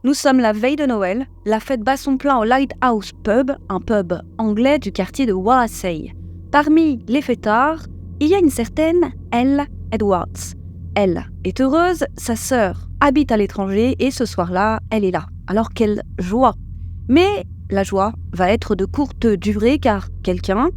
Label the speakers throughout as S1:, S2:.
S1: Nous sommes la veille de Noël, la fête bat son plein au Lighthouse Pub, un pub anglais du quartier de Wallasey. Parmi les fêtards, il y a une certaine Elle Edwards. Elle est heureuse, sa sœur habite à l'étranger et ce soir-là, elle est là. Alors quelle joie! Mais la joie va être de courte durée car quelqu'un,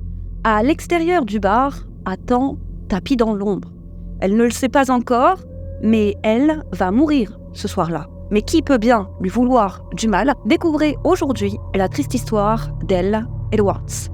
S1: à l'extérieur du bar, attend tapis dans l'ombre. Elle ne le sait pas encore, mais elle va mourir ce soir-là. Mais qui peut bien lui vouloir du mal? Découvrez aujourd'hui la triste histoire d'Elle Edwards.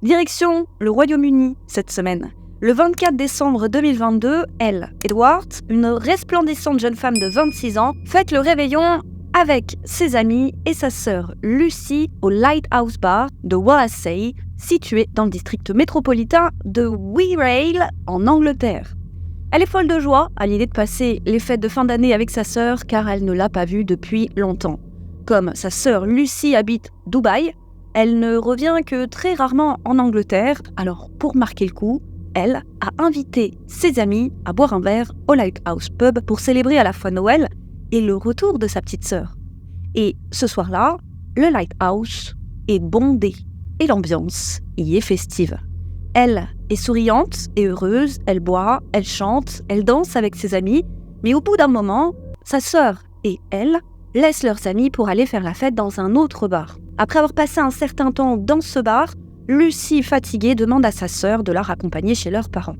S1: Direction le Royaume-Uni cette semaine. Le 24 décembre 2022, Elle Edwards, une resplendissante jeune femme de 26 ans, fête le réveillon avec ses amis et sa sœur Lucy au Lighthouse Bar de Wallasey, situé dans le district métropolitain de Wirral en Angleterre. Elle est folle de joie à l'idée de passer les fêtes de fin d'année avec sa sœur car elle ne l'a pas vue depuis longtemps. Comme sa sœur Lucy habite Dubaï, elle ne revient que très rarement en Angleterre, alors pour marquer le coup, elle a invité ses amis à boire un verre au Lighthouse Pub pour célébrer à la fois Noël et le retour de sa petite sœur. Et ce soir-là, le Lighthouse est bondé et l'ambiance y est festive. Elle est souriante et heureuse, elle boit, elle chante, elle danse avec ses amis, mais au bout d'un moment, sa sœur et elle laissent leurs amis pour aller faire la fête dans un autre bar. Après avoir passé un certain temps dans ce bar, Lucy, fatiguée, demande à sa sœur de la raccompagner chez leurs parents.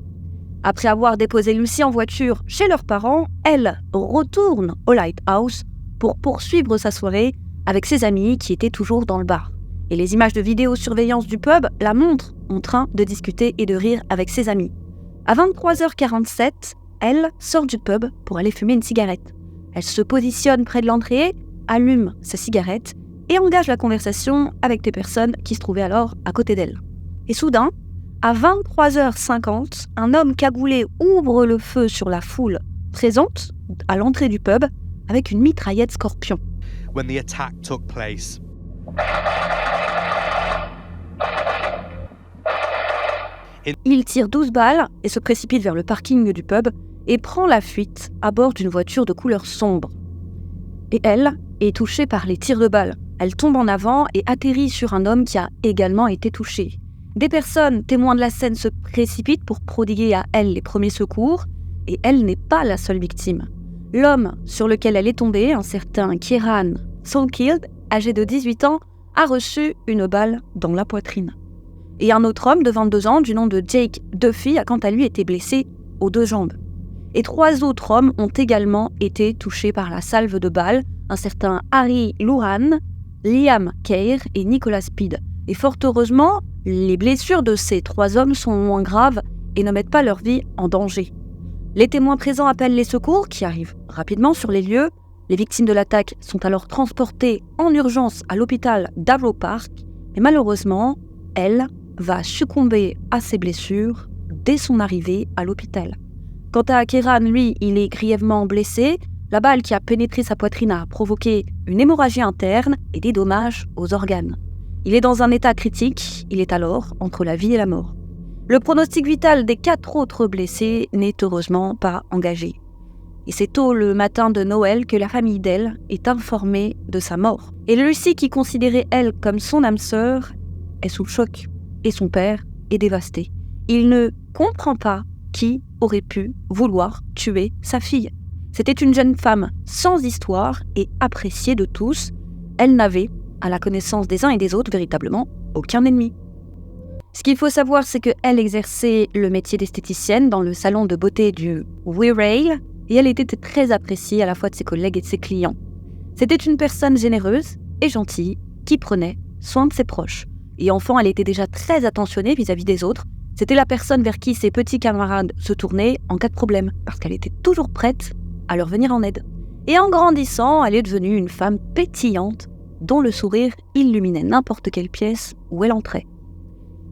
S1: Après avoir déposé Lucy en voiture chez leurs parents, elle retourne au Lighthouse pour poursuivre sa soirée avec ses amis qui étaient toujours dans le bar. Et les images de vidéosurveillance du pub la montrent en train de discuter et de rire avec ses amis. À 23h47, elle sort du pub pour aller fumer une cigarette. Elle se positionne près de l'entrée, allume sa cigarette et engage la conversation avec des personnes qui se trouvaient alors à côté d'elle. Et soudain, à 23h50, un homme cagoulé ouvre le feu sur la foule présente à l'entrée du pub avec une mitraillette Scorpion.
S2: When the attack took place.
S1: Il tire 12 balles et se précipite vers le parking du pub et prend la fuite à bord d'une voiture de couleur sombre. Et elle est touchée par les tirs de balles. Elle tombe en avant et atterrit sur un homme qui a également été touché. Des personnes témoins de la scène se précipitent pour prodiguer à elle les premiers secours et elle n'est pas la seule victime. L'homme sur lequel elle est tombée, un certain Kieran Solkild, âgé de 18 ans, a reçu une balle dans la poitrine. Et un autre homme de 22 ans, du nom de Jake Duffy, a quant à lui été blessé aux 2 jambes. Et 3 autres hommes ont également été touchés par la salve de balles, un certain Harry Louran, Liam Keir et Nicholas Speed. Et fort heureusement, les blessures de ces 3 hommes sont moins graves et ne mettent pas leur vie en danger. Les témoins présents appellent les secours qui arrivent rapidement sur les lieux. Les victimes de l'attaque sont alors transportées en urgence à l'hôpital d'Avro Park. Et malheureusement, elle va succomber à ses blessures dès son arrivée à l'hôpital. Quant à Kieran, lui, il est grièvement blessé. La balle qui a pénétré sa poitrine a provoqué une hémorragie interne et des dommages aux organes. Il est dans un état critique, il est alors entre la vie et la mort. Le pronostic vital des 4 autres blessés n'est heureusement pas engagé. Et c'est tôt le matin de Noël que la famille d'elle est informée de sa mort. Et Lucy, qui considérait elle comme son âme sœur, est sous le choc. Et son père est dévasté. Il ne comprend pas qui aurait pu vouloir tuer sa fille. C'était une jeune femme sans histoire et appréciée de tous. Elle n'avait, à la connaissance des uns et des autres, véritablement aucun ennemi. Ce qu'il faut savoir, c'est qu'elle exerçait le métier d'esthéticienne dans le salon de beauté du Wirral et elle était très appréciée à la fois de ses collègues et de ses clients. C'était une personne généreuse et gentille qui prenait soin de ses proches. Et enfant, elle était déjà très attentionnée vis-à-vis des autres. C'était la personne vers qui ses petits camarades se tournaient en cas de problème, parce qu'elle était toujours prête à leur venir en aide. Et en grandissant, elle est devenue une femme pétillante, dont le sourire illuminait n'importe quelle pièce où elle entrait.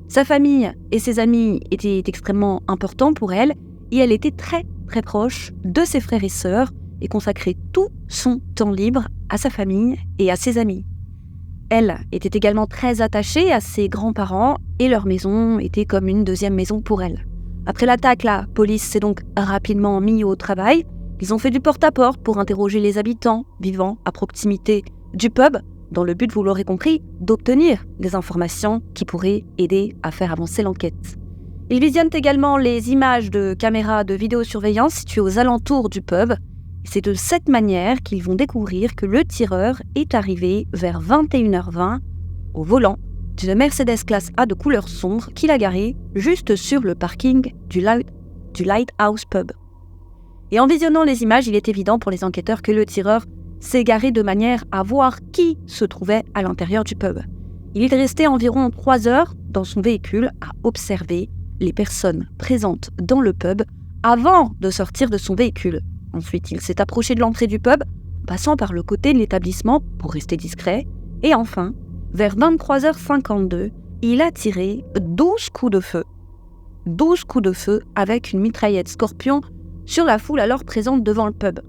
S1: Sa famille et ses amis étaient extrêmement importants pour elle, et elle était très très proche de ses frères et sœurs, et consacrait tout son temps libre à sa famille et à ses amis. elle, était également très attachée à ses grands-parents et leur maison était comme une deuxième maison pour elle. Après l'attaque, la police s'est donc rapidement mise au travail. Ils ont fait du porte-à-porte pour interroger les habitants vivant à proximité du pub, dans le but, vous l'aurez compris, d'obtenir des informations qui pourraient aider à faire avancer l'enquête. Ils visionnent également les images de caméras de vidéosurveillance situées aux alentours du pub. C'est de cette manière qu'ils vont découvrir que le tireur est arrivé vers 21h20 au volant d'une Mercedes classe A de couleur sombre qu'il a garée juste sur le parking du Lighthouse Pub. Et en visionnant les images, il est évident pour les enquêteurs que le tireur s'est garé de manière à voir qui se trouvait à l'intérieur du pub. Il est resté environ 3 heures dans son véhicule à observer les personnes présentes dans le pub avant de sortir de son véhicule. Ensuite, il s'est approché de l'entrée du pub, passant par le côté de l'établissement pour rester discret. Et enfin, vers 23h52, il a tiré 12 coups de feu. 12 coups de feu avec une mitraillette Scorpion sur la foule alors présente devant le pub.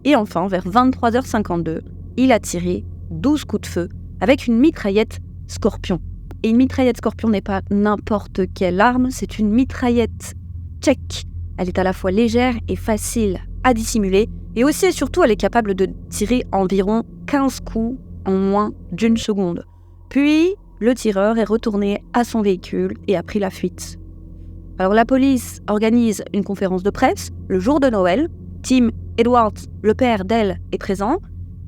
S1: Et enfin, vers 23h52, il a tiré 12 coups de feu avec une mitraillette Scorpion. Et une mitraillette Scorpion n'est pas n'importe quelle arme, c'est une mitraillette tchèque. Elle est à la fois légère et facile à dissimuler, et aussi et surtout elle est capable de tirer environ 15 coups en moins d'une seconde. Puis, le tireur est retourné à son véhicule et a pris la fuite. Alors la police organise une conférence de presse le jour de Noël. Tim Edwards, le père d'elle, est présent.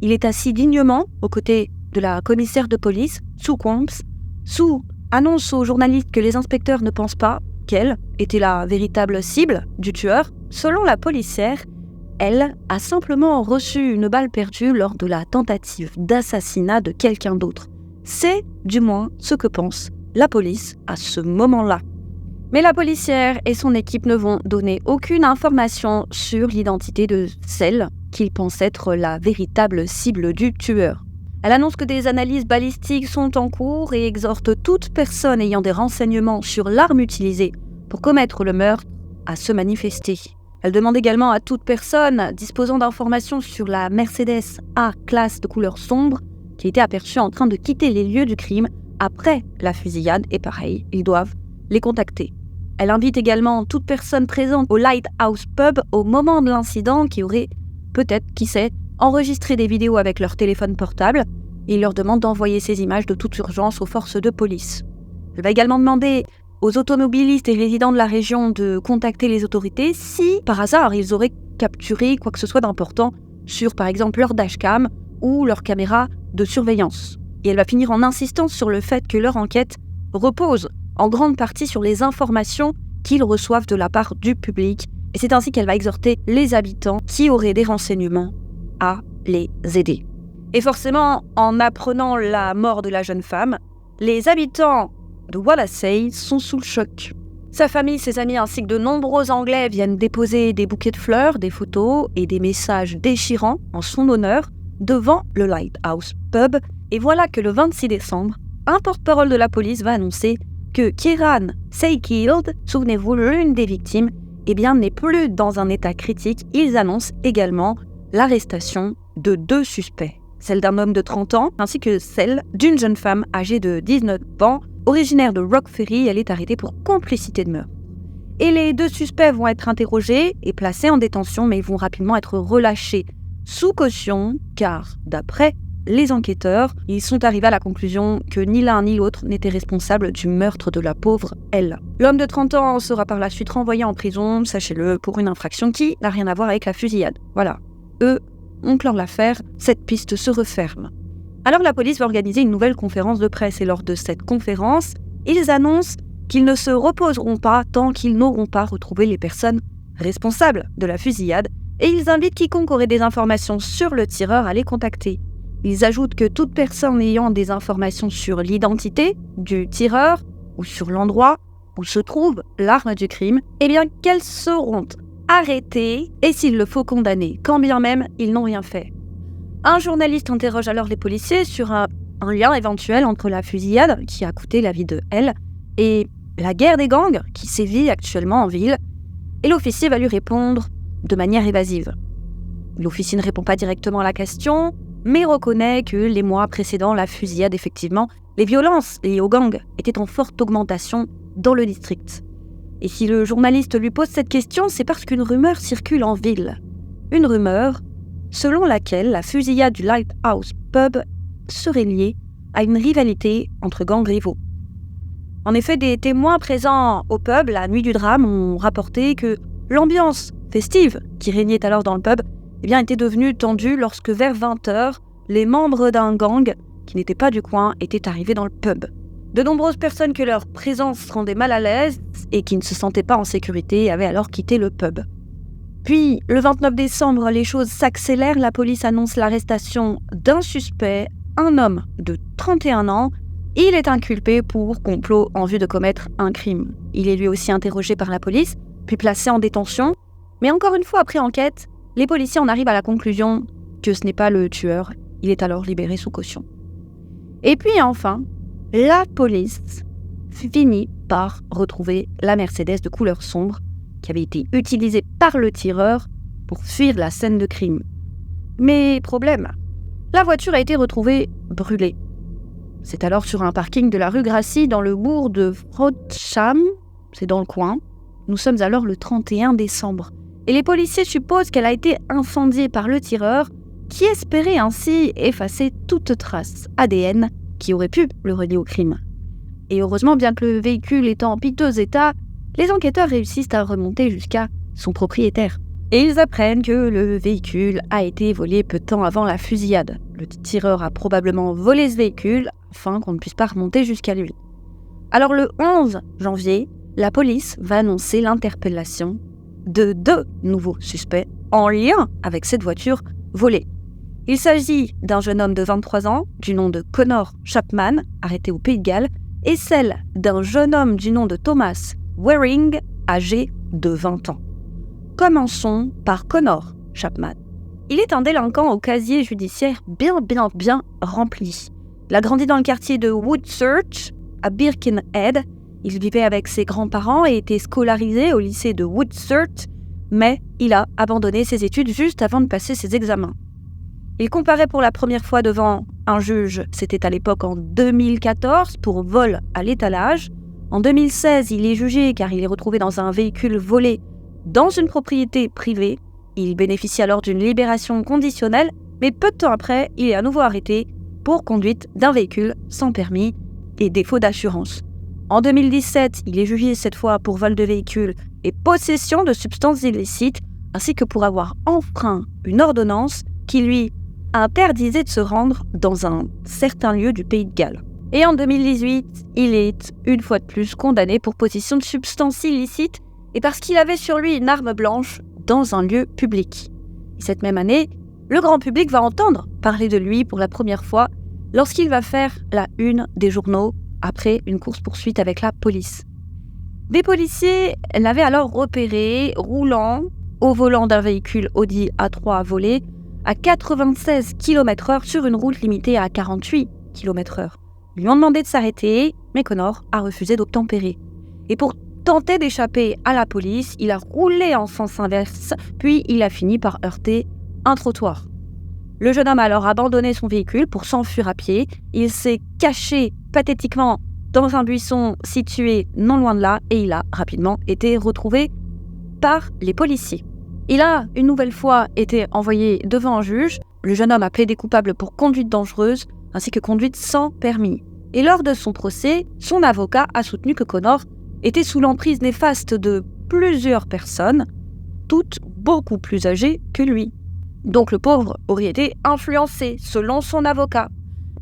S1: Il est assis dignement aux côtés de la commissaire de police, Sue Combs. Sue annonce aux journalistes que les inspecteurs ne pensent pas qu'elle était la véritable cible du tueur. Selon la policière, elle a simplement reçu une balle perdue lors de la tentative d'assassinat de quelqu'un d'autre. C'est, du moins, ce que pense la police à ce moment-là. Mais la policière et son équipe ne vont donner aucune information sur l'identité de celle qu'ils pensent être la véritable cible du tueur. Elle annonce que des analyses balistiques sont en cours et exhorte toute personne ayant des renseignements sur l'arme utilisée pour commettre le meurtre à se manifester. Elle demande également à toute personne disposant d'informations sur la Mercedes A classe de couleur sombre qui a été aperçue en train de quitter les lieux du crime après la fusillade, et pareil, ils doivent les contacter. Elle invite également toute personne présente au Lighthouse Pub au moment de l'incident qui aurait peut-être, qui sait, enregistré des vidéos avec leur téléphone portable et il leur demande d'envoyer ces images de toute urgence aux forces de police. Elle va également demander aux automobilistes et résidents de la région de contacter les autorités si, par hasard, ils auraient capturé quoi que ce soit d'important sur, par exemple, leur dashcam ou leur caméra de surveillance. Et elle va finir en insistant sur le fait que leur enquête repose en grande partie sur les informations qu'ils reçoivent de la part du public. Et c'est ainsi qu'elle va exhorter les habitants qui auraient des renseignements à les aider. Et forcément, en apprenant la mort de la jeune femme, les habitants de Wallasey sont sous le choc. Sa famille, ses amis ainsi que de nombreux Anglais viennent déposer des bouquets de fleurs, des photos et des messages déchirants en son honneur devant le Lighthouse Pub. Et voilà que le 26 décembre, un porte-parole de la police va annoncer que Kieran Seykild, souvenez-vous, l'une des victimes, n'est plus dans un état critique. Ils annoncent également l'arrestation de 2 suspects, celle d'un homme de 30 ans ainsi que celle d'une jeune femme âgée de 19 ans, originaire de Rock Ferry. Elle est arrêtée pour complicité de meurtre. Et les 2 suspects vont être interrogés et placés en détention, mais ils vont rapidement être relâchés sous caution, car d'après les enquêteurs, ils sont arrivés à la conclusion que ni l'un ni l'autre n'était responsable du meurtre de la pauvre elle. L'homme de 30 ans sera par la suite renvoyé en prison, sachez-le, pour une infraction qui n'a rien à voir avec la fusillade. Voilà. Eux, on clore l'affaire, cette piste se referme. Alors la police va organiser une nouvelle conférence de presse et lors de cette conférence, ils annoncent qu'ils ne se reposeront pas tant qu'ils n'auront pas retrouvé les personnes responsables de la fusillade et ils invitent quiconque aurait des informations sur le tireur à les contacter. Ils ajoutent que toute personne ayant des informations sur l'identité du tireur ou sur l'endroit où se trouve l'arme du crime, qu'elles seront arrêtées et s'il le faut condamnées, quand bien même ils n'ont rien fait. Un journaliste interroge alors les policiers sur un lien éventuel entre la fusillade qui a coûté la vie de elle et la guerre des gangs qui sévit actuellement en ville. Et l'officier va lui répondre de manière évasive. L'officier ne répond pas directement à la question, mais reconnaît que les mois précédant la fusillade, effectivement, les violences liées au gang étaient en forte augmentation dans le district. Et si le journaliste lui pose cette question, c'est parce qu'une rumeur circule en ville. Une rumeur selon laquelle la fusillade du Lighthouse Pub serait liée à une rivalité entre gangs rivaux. En effet, des témoins présents au pub la nuit du drame ont rapporté que l'ambiance festive qui régnait alors dans le pub était devenue tendue lorsque vers 20h, les membres d'un gang qui n'étaient pas du coin étaient arrivés dans le pub. De nombreuses personnes que leur présence rendait mal à l'aise et qui ne se sentaient pas en sécurité avaient alors quitté le pub. Puis, le 29 décembre, les choses s'accélèrent. La police annonce l'arrestation d'un suspect, un homme de 31 ans. Il est inculpé pour complot en vue de commettre un crime. Il est lui aussi interrogé par la police, puis placé en détention. Mais encore une fois, après enquête, les policiers en arrivent à la conclusion que ce n'est pas le tueur. Il est alors libéré sous caution. Et puis enfin, la police finit par retrouver la Mercedes de couleur sombre qui avait été utilisée par le tireur pour fuir la scène de crime. Mais problème, la voiture a été retrouvée brûlée. C'est alors sur un parking de la rue Gracie dans le bourg de Frodsham, c'est dans le coin. Nous sommes alors le 31 décembre. Et les policiers supposent qu'elle a été incendiée par le tireur qui espérait ainsi effacer toute trace ADN qui aurait pu le relier au crime. Et heureusement, bien que le véhicule étant en piteux état, les enquêteurs réussissent à remonter jusqu'à son propriétaire. Et ils apprennent que le véhicule a été volé peu de temps avant la fusillade. Le tireur a probablement volé ce véhicule afin qu'on ne puisse pas remonter jusqu'à lui. Alors le 11 janvier, la police va annoncer l'interpellation de 2 nouveaux suspects en lien avec cette voiture volée. Il s'agit d'un jeune homme de 23 ans, du nom de Connor Chapman, arrêté au Pays de Galles, et celle d'un jeune homme du nom de Thomas Waring, âgé de 20 ans. Commençons par Connor Chapman. Il est un délinquant au casier judiciaire bien rempli. Il a grandi dans le quartier de Woodchurch, à Birkenhead. Il vivait avec ses grands-parents et était scolarisé au lycée de Woodchurch, mais il a abandonné ses études juste avant de passer ses examens. Il comparaît pour la première fois devant un juge, c'était à l'époque en 2014, pour vol à l'étalage. En 2016, il est jugé car il est retrouvé dans un véhicule volé dans une propriété privée. Il bénéficie alors d'une libération conditionnelle, mais peu de temps après, il est à nouveau arrêté pour conduite d'un véhicule sans permis et défaut d'assurance. En 2017, il est jugé cette fois pour vol de véhicule et possession de substances illicites, ainsi que pour avoir enfreint une ordonnance qui lui interdisait de se rendre dans un certain lieu du Pays de Galles. Et en 2018, il est une fois de plus condamné pour possession de substances illicites et parce qu'il avait sur lui une arme blanche dans un lieu public. Et cette même année, le grand public va entendre parler de lui pour la première fois lorsqu'il va faire la une des journaux après une course-poursuite avec la police. Des policiers l'avaient alors repéré roulant au volant d'un véhicule Audi A3 volé à 96 km/h sur une route limitée à 48 km/h. Ils lui ont demandé de s'arrêter, mais Connor a refusé d'obtempérer. Et pour tenter d'échapper à la police, il a roulé en sens inverse, puis il a fini par heurter un trottoir. Le jeune homme a alors abandonné son véhicule pour s'enfuir à pied. Il s'est caché pathétiquement dans un buisson situé non loin de là et il a rapidement été retrouvé par les policiers. Il a une nouvelle fois été envoyé devant un juge. Le jeune homme a plaidé coupable pour conduite dangereuse ainsi que conduite sans permis. Et lors de son procès, son avocat a soutenu que Connor était sous l'emprise néfaste de plusieurs personnes, toutes beaucoup plus âgées que lui. Donc le pauvre aurait été influencé, selon son avocat.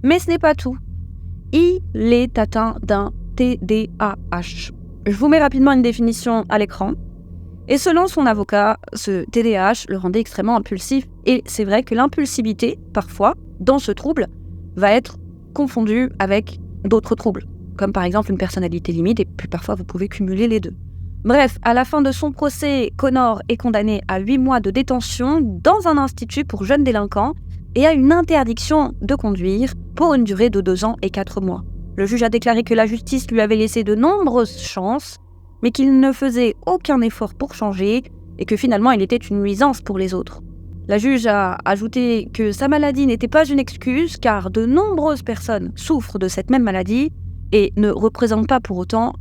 S1: Mais ce n'est pas tout. Il est atteint d'un TDAH. Je vous mets rapidement une définition à l'écran. Et selon son avocat, ce TDAH le rendait extrêmement impulsif. Et c'est vrai que l'impulsivité, parfois, dans ce trouble, va être confondue avec d'autres troubles, comme par exemple une personnalité limite, et puis parfois vous pouvez cumuler les deux. Bref, à la fin de son procès, Connor est condamné à 8 mois de détention dans un institut pour jeunes délinquants et à une interdiction de conduire pour une durée de 2 ans et 4 mois. Le juge a déclaré que la justice lui avait laissé de nombreuses chances, mais qu'il ne faisait aucun effort pour changer et que finalement il était une nuisance pour les autres. La juge a ajouté que sa maladie n'était pas une excuse car de nombreuses personnes souffrent de cette même maladie et ne représentent pas pour autant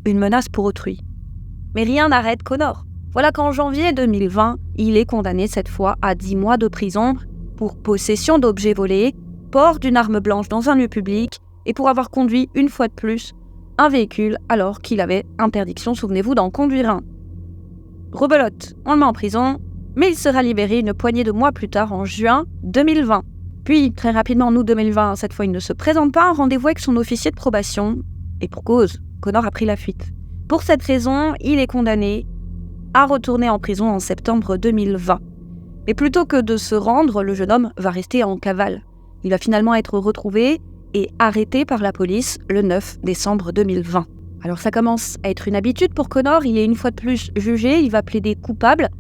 S1: une menace pour autrui. Mais rien n'arrête Connor. Voilà qu'en janvier 2020, il est condamné cette fois à 10 mois de prison pour possession d'objets volés, port d'une arme blanche dans un lieu public et pour avoir conduit une fois de plus un véhicule alors qu'il avait interdiction, souvenez-vous, d'en conduire un. Rebelote, on le met en prison, mais il sera libéré une poignée de mois plus tard en juin 2020. Puis, très rapidement en août 2020, cette fois il ne se présente pas à un rendez-vous avec son officier de probation, et pour cause, Connor a pris la fuite. Pour cette raison, il est condamné à retourner en prison en septembre 2020. Mais plutôt que de se rendre, le jeune homme va rester en cavale. Il va finalement être retrouvé et arrêté par la police le 9 décembre 2020. Alors ça commence à être une habitude pour Connor, il est une fois de plus jugé, il va plaider coupable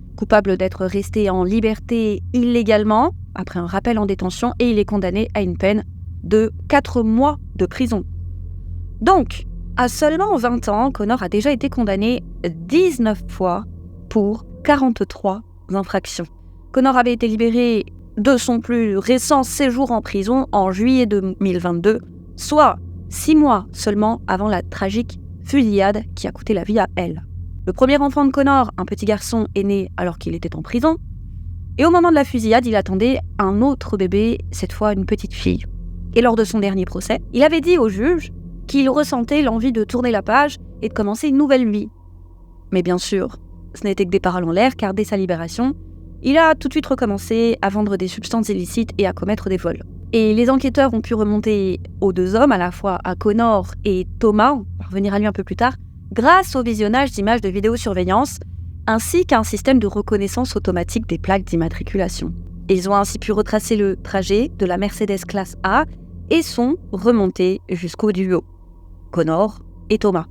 S1: d'être resté en liberté illégalement, après un rappel en détention, et il est condamné à une peine de 4 mois de prison. Donc, à seulement 20 ans, Connor a déjà été condamné 19 fois pour 43 infractions. Connor avait été libéré de son plus récent séjour en prison en juillet 2022, soit 6 mois seulement avant la tragique fusillade qui a coûté la vie à elle. Le premier enfant de Connor, un petit garçon, est né alors qu'il était en prison. Et au moment de la fusillade, il attendait un autre bébé, cette fois une petite fille. Et lors de son dernier procès, il avait dit au juge qu'il ressentait l'envie de tourner la page et de commencer une nouvelle vie. Mais bien sûr, ce n'était que des paroles en l'air, car dès sa libération, il a tout de suite recommencé à vendre des substances illicites et à commettre des vols. Et les enquêteurs ont pu remonter aux deux hommes, à la fois à Connor et Thomas, on va revenir à lui un peu plus tard, grâce au visionnage d'images de vidéosurveillance, ainsi qu'à un système de reconnaissance automatique des plaques d'immatriculation. Ils ont ainsi pu retracer le trajet de la Mercedes classe A et sont remontés jusqu'au duo, Connor et Thomas.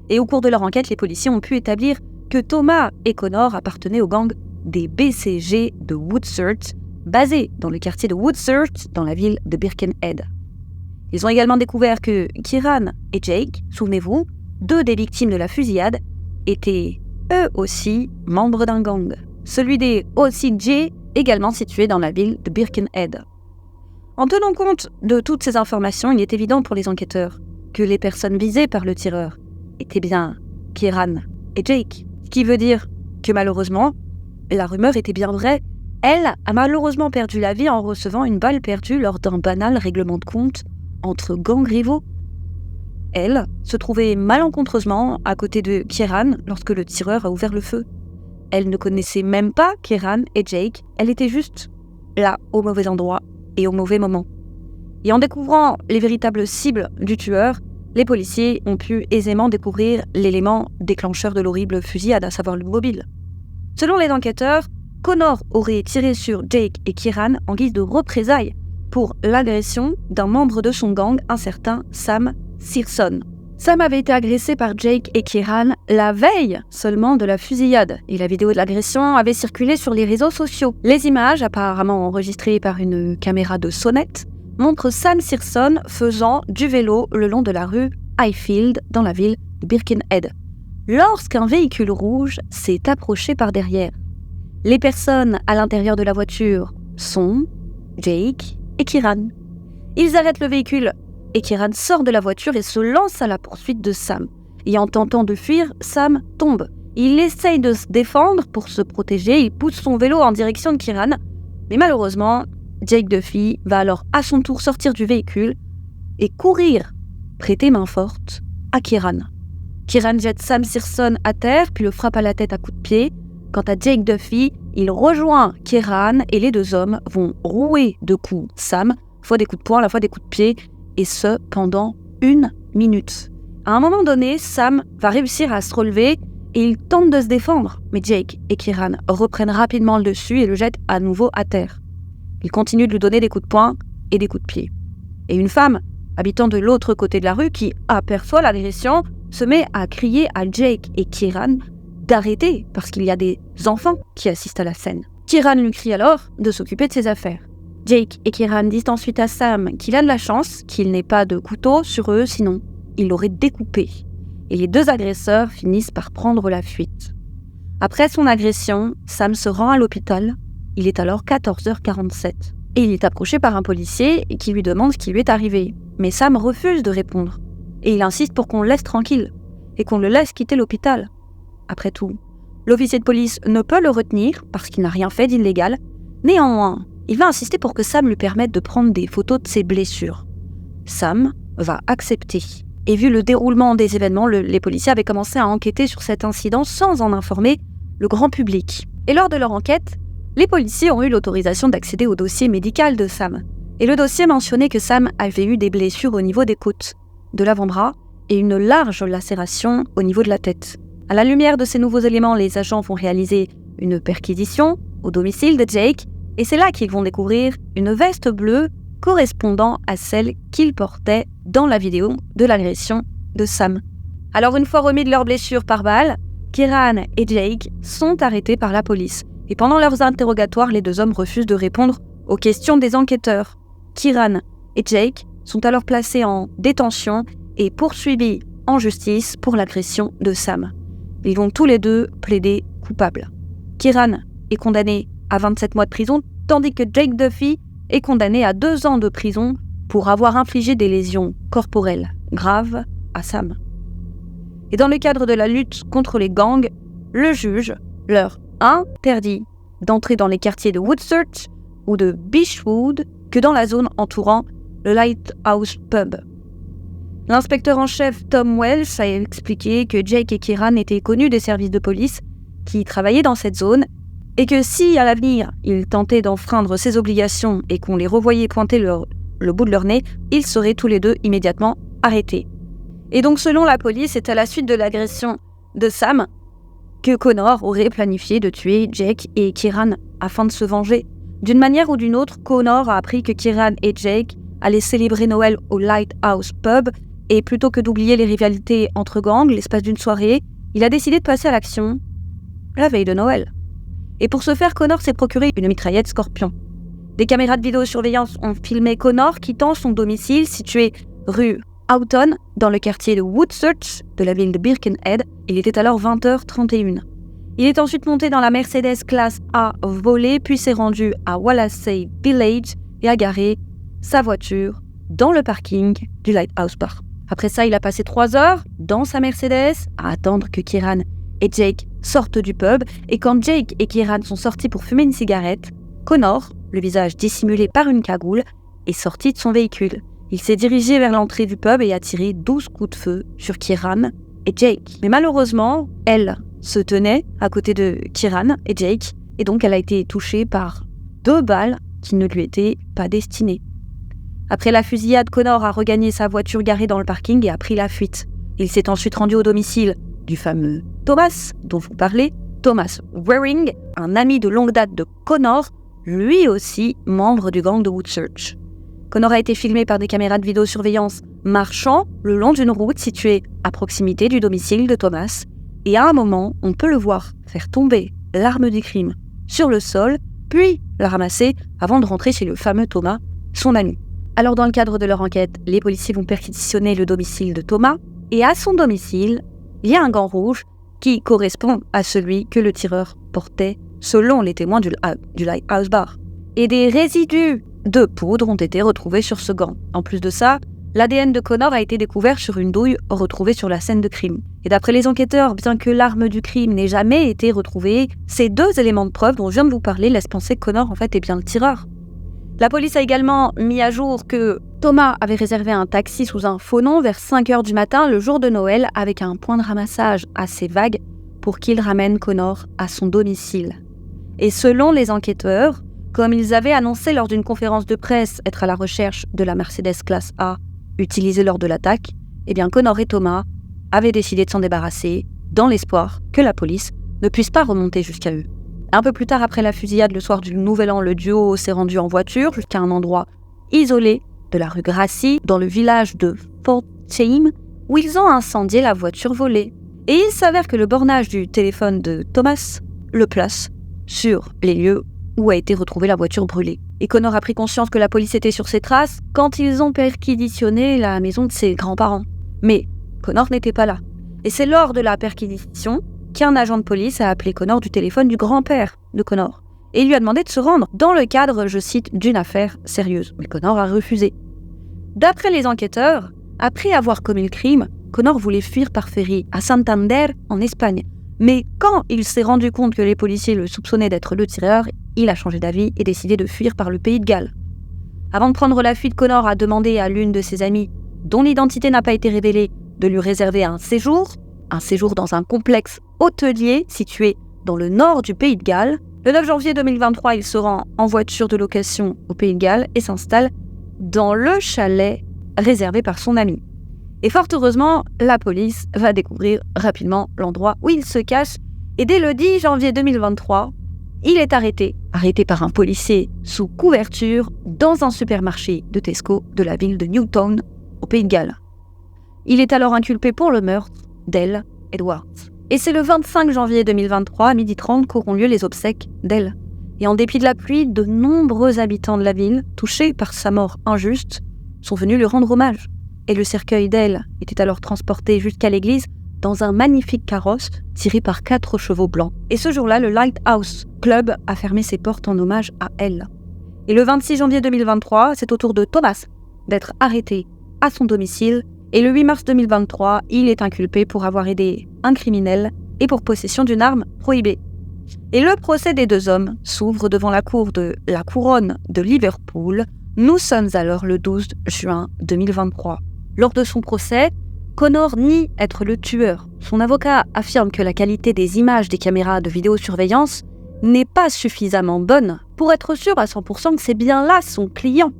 S1: Et au cours de leur enquête, les policiers ont pu établir que Thomas et Connor appartenaient au gang des BCG de Woodsurt, basé dans le quartier de Woodsurt, dans la ville de Birkenhead. Ils ont également découvert que Kieran et Jake, souvenez-vous, 2 des victimes de la fusillade, étaient eux aussi membres d'un gang, celui des OCJ, également situé dans la ville de Birkenhead. En tenant compte de toutes ces informations, il est évident pour les enquêteurs que les personnes visées par le tireur étaient bien Kieran et Jake, ce qui veut dire que malheureusement, la rumeur était bien vraie. Elle a malheureusement perdu la vie en recevant une balle perdue lors d'un banal règlement de compte entre gangs rivaux. Elle se trouvait malencontreusement à côté de Kieran lorsque le tireur a ouvert le feu. Elle ne connaissait même pas Kieran et Jake, elle était juste là, au mauvais endroit et au mauvais moment. Et en découvrant les véritables cibles du tueur, les policiers ont pu aisément découvrir l'élément déclencheur de l'horrible fusillade, à savoir le mobile. Selon les enquêteurs, Connor aurait tiré sur Jake et Kieran en guise de représailles pour l'agression d'un membre de son gang, un certain Sam Searson. Sam avait été agressé par Jake et Kieran la veille seulement de la fusillade et la vidéo de l'agression avait circulé sur les réseaux sociaux. Les images, apparemment enregistrées par une caméra de sonnette, montrent Sam Searson faisant du vélo le long de la rue Highfield dans la ville de Birkenhead, lorsqu'un véhicule rouge s'est approché par derrière. Les personnes à l'intérieur de la voiture sont Jake et Kieran. Ils arrêtent le véhicule et Kieran sort de la voiture et se lance à la poursuite de Sam. Et en tentant de fuir, Sam tombe. Il essaye de se défendre pour se protéger, il pousse son vélo en direction de Kieran. Mais malheureusement, Jake Duffy va alors à son tour sortir du véhicule et courir, prêter main forte à Kieran. Kieran jette Sam Searson à terre, puis le frappe à la tête à coups de pied. Quant à Jake Duffy, il rejoint Kieran et les deux hommes vont rouer de coups Sam, fois des coups de poing, la fois des coups de pied, et ce pendant 1 minute. À un moment donné, Sam va réussir à se relever et il tente de se défendre, mais Jake et Kieran reprennent rapidement le dessus et le jettent à nouveau à terre. Ils continuent de lui donner des coups de poing et des coups de pied. Et une femme, habitant de l'autre côté de la rue, qui aperçoit l'agression, se met à crier à Jake et Kieran d'arrêter parce qu'il y a des enfants qui assistent à la scène. Kieran lui crie alors de s'occuper de ses affaires. Jake et Kieran disent ensuite à Sam qu'il a de la chance, qu'il n'ait pas de couteau sur eux, sinon il l'aurait découpé. Et les deux agresseurs finissent par prendre la fuite. Après son agression, Sam se rend à l'hôpital Il est alors 14h47. Et il est approché par un policier qui lui demande ce qui lui est arrivé. Mais Sam refuse de répondre. Et il insiste pour qu'on le laisse tranquille et qu'on le laisse quitter l'hôpital. Après tout, l'officier de police ne peut le retenir parce qu'il n'a rien fait d'illégal. Néanmoins, il va insister pour que Sam lui permette de prendre des photos de ses blessures. Sam va accepter. Et vu le déroulement des événements, les policiers avaient commencé à enquêter sur cet incident sans en informer le grand public. Et lors de leur enquête, les policiers ont eu l'autorisation d'accéder au dossier médical de Sam. Et le dossier mentionnait que Sam avait eu des blessures au niveau des côtes, de l'avant-bras et une large lacération au niveau de la tête. À la lumière de ces nouveaux éléments, les agents vont réaliser une perquisition au domicile de Jake et c'est là qu'ils vont découvrir une veste bleue correspondant à celle qu'il portait dans la vidéo de l'agression de Sam. Alors une fois remis de leurs blessures par balle, Kieran et Jake sont arrêtés par la police. Et pendant leurs interrogatoires, les deux hommes refusent de répondre aux questions des enquêteurs. Kieran et Jake sont alors placés en détention et poursuivis en justice pour l'agression de Sam. Ils vont tous les deux plaider coupables. Kieran est condamné à 27 mois de prison, tandis que Jake Duffy est condamné à 2 ans de prison pour avoir infligé des lésions corporelles graves à Sam. Et dans le cadre de la lutte contre les gangs, le juge leur interdit d'entrer dans les quartiers de Woodchurch ou de Beechwood que dans la zone entourant le Lighthouse Pub. L'inspecteur en chef Tom Welsh a expliqué que Jake et Kieran étaient connus des services de police qui travaillaient dans cette zone et que si, à l'avenir, ils tentaient d'enfreindre ces obligations et qu'on les revoyait pointer le bout de leur nez, ils seraient tous les deux immédiatement arrêtés. Et donc, selon la police, c'est à la suite de l'agression de Sam que Connor aurait planifié de tuer Jake et Kieran afin de se venger. D'une manière ou d'une autre, Connor a appris que Kieran et Jake allaient célébrer Noël au Lighthouse Pub et plutôt que d'oublier les rivalités entre gangs l'espace d'une soirée, il a décidé de passer à l'action la veille de Noël. Et pour ce faire, Connor s'est procuré une mitraillette Scorpion. Des caméras de vidéosurveillance ont filmé Connor quittant son domicile situé rue Houghton, dans le quartier de Woodchurch de la ville de Birkenhead. Il était alors 20h31. Il est ensuite monté dans la Mercedes classe A volée, puis s'est rendu à Wallasey Village et a garé sa voiture dans le parking du Lighthouse Bar. Après ça, il a passé 3 heures dans sa Mercedes à attendre que Kieran et Jake sortent du pub. Et quand Jake et Kieran sont sortis pour fumer une cigarette, Connor, le visage dissimulé par une cagoule, est sorti de son véhicule. Il s'est dirigé vers l'entrée du pub et a tiré 12 coups de feu sur Kieran et Jake. Mais malheureusement, elle se tenait à côté de Kieran et Jake, et donc elle a été touchée par 2 balles qui ne lui étaient pas destinées. Après la fusillade, Connor a regagné sa voiture garée dans le parking et a pris la fuite. Il s'est ensuite rendu au domicile du fameux Thomas, dont vous parlez, Thomas Waring, un ami de longue date de Connor, lui aussi membre du gang de Woodchurch. Connor a été filmé par des caméras de vidéosurveillance marchant le long d'une route située à proximité du domicile de Thomas. Et à un moment, on peut le voir faire tomber l'arme du crime sur le sol, puis la ramasser avant de rentrer chez le fameux Thomas, son ami. Alors dans le cadre de leur enquête, les policiers vont perquisitionner le domicile de Thomas, et à son domicile, il y a un gant rouge qui correspond à celui que le tireur portait selon les témoins du Lighthouse Bar. Et des résidus de poudre ont été retrouvés sur ce gant. En plus de ça, l'ADN de Connor a été découvert sur une douille retrouvée sur la scène de crime. Et d'après les enquêteurs, bien que l'arme du crime n'ait jamais été retrouvée, ces 2 éléments de preuve dont je viens de vous parler laissent penser que Connor en fait est bien le tireur. La police a également mis à jour que Thomas avait réservé un taxi sous un faux nom vers 5h du matin le jour de Noël avec un point de ramassage assez vague pour qu'il ramène Connor à son domicile. Et selon les enquêteurs, comme ils avaient annoncé lors d'une conférence de presse être à la recherche de la Mercedes classe A utilisée lors de l'attaque, eh bien Connor et Thomas avaient décidé de s'en débarrasser dans l'espoir que la police ne puisse pas remonter jusqu'à eux. Un peu plus tard, après la fusillade le soir du Nouvel An, le duo s'est rendu en voiture jusqu'à un endroit isolé de la rue Gracie, dans le village de Fort Chaim, où ils ont incendié la voiture volée. Et il s'avère que le bornage du téléphone de Thomas le place sur les lieux où a été retrouvée la voiture brûlée. Et Connor a pris conscience que la police était sur ses traces quand ils ont perquisitionné la maison de ses grands-parents. Mais Connor n'était pas là. Et c'est lors de la perquisition qu'un agent de police a appelé Connor du téléphone du grand-père de Connor. et lui a demandé de se rendre dans le cadre, je cite, d'une affaire sérieuse. Mais Connor a refusé. D'après les enquêteurs, après avoir commis le crime, Connor voulait fuir par ferry à Santander, en Espagne. Mais quand il s'est rendu compte que les policiers le soupçonnaient d'être le tireur, il a changé d'avis et décidé de fuir par le pays de Galles. Avant de prendre la fuite, Connor a demandé à l'une de ses amies, dont l'identité n'a pas été révélée, de lui réserver un séjour dans un complexe hôtelier situé dans le nord du pays de Galles. Le 9 janvier 2023, il se rend en voiture de location au pays de Galles et s'installe dans le chalet réservé par son ami. Et fort heureusement, la police va découvrir rapidement l'endroit où il se cache. Et dès le 10 janvier 2023, il est arrêté par un policier sous couverture dans un supermarché de Tesco de la ville de Newtown, au pays de Galles. Il est alors inculpé pour le meurtre d'Elle Edwards. Et c'est le 25 janvier 2023, à 12h30, qu'auront lieu les obsèques d'Elle. Et en dépit de la pluie, de nombreux habitants de la ville, touchés par sa mort injuste, sont venus lui rendre hommage. Et le cercueil d'Elle était alors transporté jusqu'à l'église dans un magnifique carrosse tiré par 4 chevaux blancs. Et ce jour-là, le Lighthouse Club a fermé ses portes en hommage à elle. Et le 26 janvier 2023, c'est au tour de Thomas d'être arrêté à son domicile. Et le 8 mars 2023, il est inculpé pour avoir aidé un criminel et pour possession d'une arme prohibée. Et le procès des 2 hommes s'ouvre devant la cour de la couronne de Liverpool. Nous sommes alors le 12 juin 2023. Lors de son procès, Connor nie être le tueur. Son avocat affirme que la qualité des images des caméras de vidéosurveillance n'est pas suffisamment bonne pour être sûr à 100% que c'est bien là son client.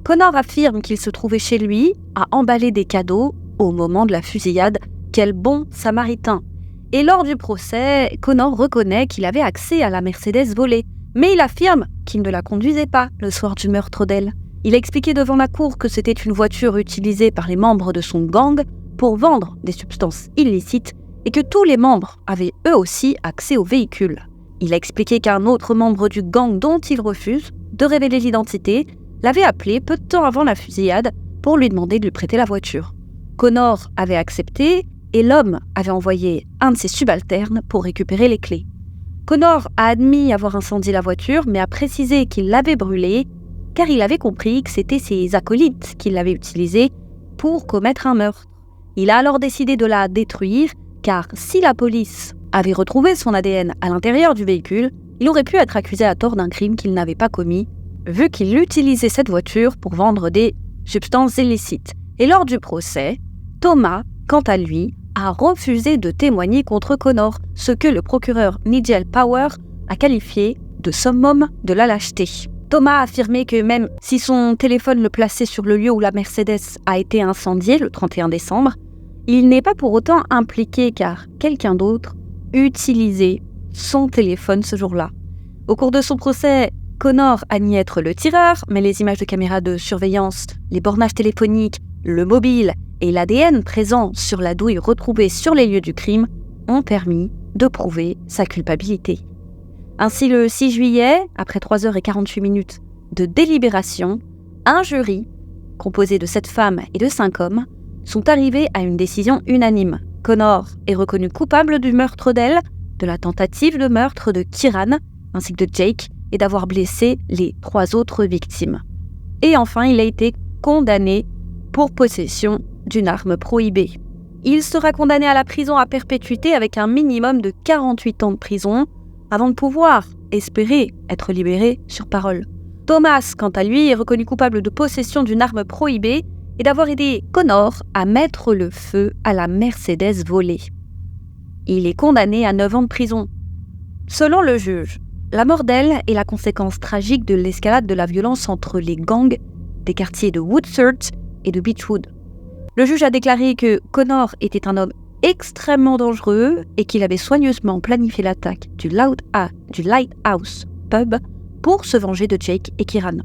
S1: Connor affirme qu'il se trouvait chez lui à emballer des cadeaux au moment de la fusillade. Quel bon samaritain! Et lors du procès, Connor reconnaît qu'il avait accès à la Mercedes volée, mais il affirme qu'il ne la conduisait pas le soir du meurtre d'elle. Il a expliqué devant la cour que c'était une voiture utilisée par les membres de son gang pour vendre des substances illicites et que tous les membres avaient eux aussi accès au véhicule. Il a expliqué qu'un autre membre du gang dont il refuse de révéler l'identité l'avait appelé peu de temps avant la fusillade pour lui demander de lui prêter la voiture. Connor avait accepté et l'homme avait envoyé un de ses subalternes pour récupérer les clés. Connor a admis avoir incendié la voiture mais a précisé qu'il l'avait brûlée car il avait compris que c'était ses acolytes qui l'avaient utilisée pour commettre un meurtre. Il a alors décidé de la détruire, car si la police avait retrouvé son ADN à l'intérieur du véhicule, il aurait pu être accusé à tort d'un crime qu'il n'avait pas commis, vu qu'il utilisait cette voiture pour vendre des substances illicites. Et lors du procès, Thomas, quant à lui, a refusé de témoigner contre Connor, ce que le procureur Nigel Power a qualifié de summum de la lâcheté. Thomas a affirmé que même si son téléphone le plaçait sur le lieu où la Mercedes a été incendiée le 31 décembre, il n'est pas pour autant impliqué car quelqu'un d'autre utilisait son téléphone ce jour-là. Au cours de son procès, Connor a nié être le tireur, mais les images de caméras de surveillance, les bornages téléphoniques, le mobile et l'ADN présent sur la douille retrouvée sur les lieux du crime ont permis de prouver sa culpabilité. Ainsi, le 6 juillet, après 3h48 de délibération, un jury, composé de 7 femmes et de 5 hommes, sont arrivés à une décision unanime. Connor est reconnu coupable du meurtre d'elle, de la tentative de meurtre de Kieran, ainsi que de Jake, et d'avoir blessé les 3 autres victimes. Et enfin, il a été condamné pour possession d'une arme prohibée. Il sera condamné à la prison à perpétuité avec un minimum de 48 ans de prison, avant de pouvoir espérer être libéré sur parole. Thomas, quant à lui, est reconnu coupable de possession d'une arme prohibée et d'avoir aidé Connor à mettre le feu à la Mercedes volée. Il est condamné à 9 ans de prison. Selon le juge, la mort d'elle est la conséquence tragique de l'escalade de la violence entre les gangs des quartiers de Woodsurt et de Beechwood. Le juge a déclaré que Connor était un homme extrêmement dangereux et qu'il avait soigneusement planifié l'attaque du Lighthouse Pub pour se venger de Jake et Kieran.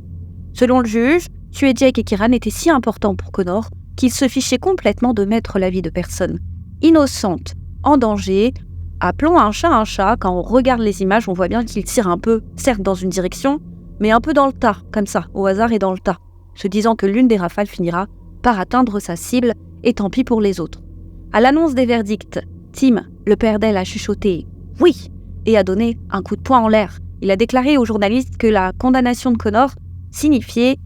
S1: Selon le juge, tuer Jake et Kieran était si important pour Connor qu'il se fichait complètement de mettre la vie de personnes innocentes en danger. Appelons un chat, quand on regarde les images, on voit bien qu'il tire un peu, certes dans une direction, mais un peu dans le tas, comme ça, au hasard et dans le tas, se disant que l'une des rafales finira par atteindre sa cible et tant pis pour les autres. À l'annonce des verdicts, Tim, le père d'elle, a chuchoté « oui » et a donné un coup de poing en l'air. Il a déclaré aux journalistes que la condamnation de Connor signifiait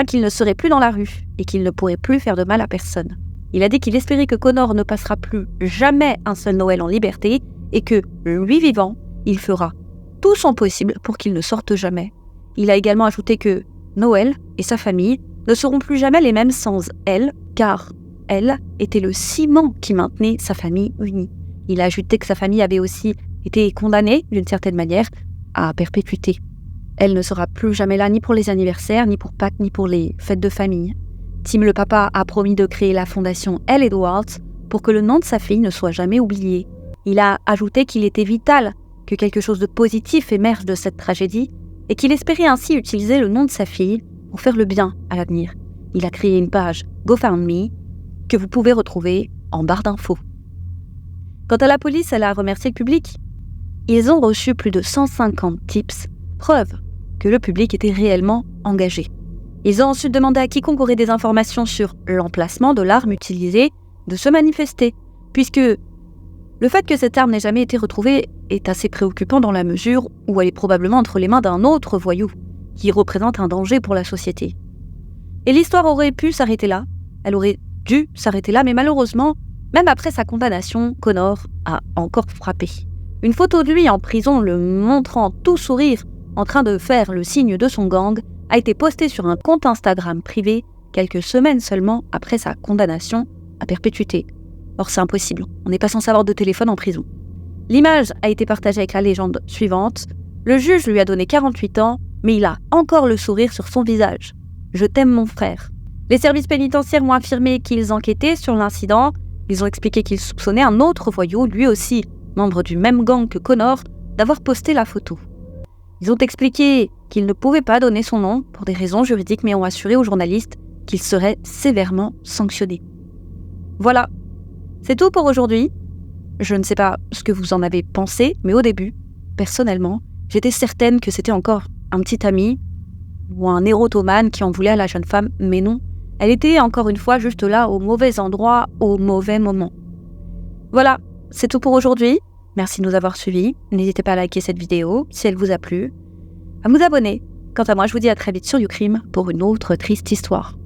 S1: qu'il ne serait plus dans la rue et qu'il ne pourrait plus faire de mal à personne. Il a dit qu'il espérait que Connor ne passera plus jamais un seul Noël en liberté et que, lui vivant, il fera tout son possible pour qu'il ne sorte jamais. Il a également ajouté que Noël et sa famille ne seront plus jamais les mêmes sans elle, car elle était le ciment qui maintenait sa famille unie. Il a ajouté que sa famille avait aussi été condamnée, d'une certaine manière, à perpétuité. Elle ne sera plus jamais là ni pour les anniversaires, ni pour Pâques, ni pour les fêtes de famille. Tim le papa a promis de créer la fondation Elle Edwards pour que le nom de sa fille ne soit jamais oublié. Il a ajouté qu'il était vital que quelque chose de positif émerge de cette tragédie et qu'il espérait ainsi utiliser le nom de sa fille pour faire le bien à l'avenir. Il a créé une page GoFundMe que vous pouvez retrouver en barre d'infos. Quant à la police, elle a remercié le public. Ils ont reçu plus de 150 tips, preuve que le public était réellement engagé. Ils ont ensuite demandé à quiconque aurait des informations sur l'emplacement de l'arme utilisée de se manifester, puisque le fait que cette arme n'ait jamais été retrouvée est assez préoccupant dans la mesure où elle est probablement entre les mains d'un autre voyou, qui représente un danger pour la société. Et l'histoire aurait pu s'arrêter là, elle aurait dû s'arrêter là, mais malheureusement, même après sa condamnation, Connor a encore frappé. Une photo de lui en prison le montrant tout sourire, en train de faire le signe de son gang, a été postée sur un compte Instagram privé quelques semaines seulement après sa condamnation à perpétuité. Or, c'est impossible, on n'est pas censé avoir de téléphone en prison. L'image a été partagée avec la légende suivante. Le juge lui a donné 48 ans, mais il a encore le sourire sur son visage. « Je t'aime mon frère ». Les services pénitentiaires ont affirmé qu'ils enquêtaient sur l'incident. Ils ont expliqué qu'ils soupçonnaient un autre voyou, lui aussi membre du même gang que Connor, d'avoir posté la photo. Ils ont expliqué qu'ils ne pouvaient pas donner son nom pour des raisons juridiques, mais ont assuré aux journalistes qu'il serait sévèrement sanctionné. Voilà, c'est tout pour aujourd'hui. Je ne sais pas ce que vous en avez pensé, mais au début, personnellement, j'étais certaine que c'était encore un petit ami ou un érotomane qui en voulait à la jeune femme, mais non. Elle était encore une fois juste là au mauvais endroit, au mauvais moment. Voilà, c'est tout pour aujourd'hui. Merci de nous avoir suivis. N'hésitez pas à liker cette vidéo si elle vous a plu, à vous abonner. Quant à moi, je vous dis à très vite sur YouCrime pour une autre triste histoire.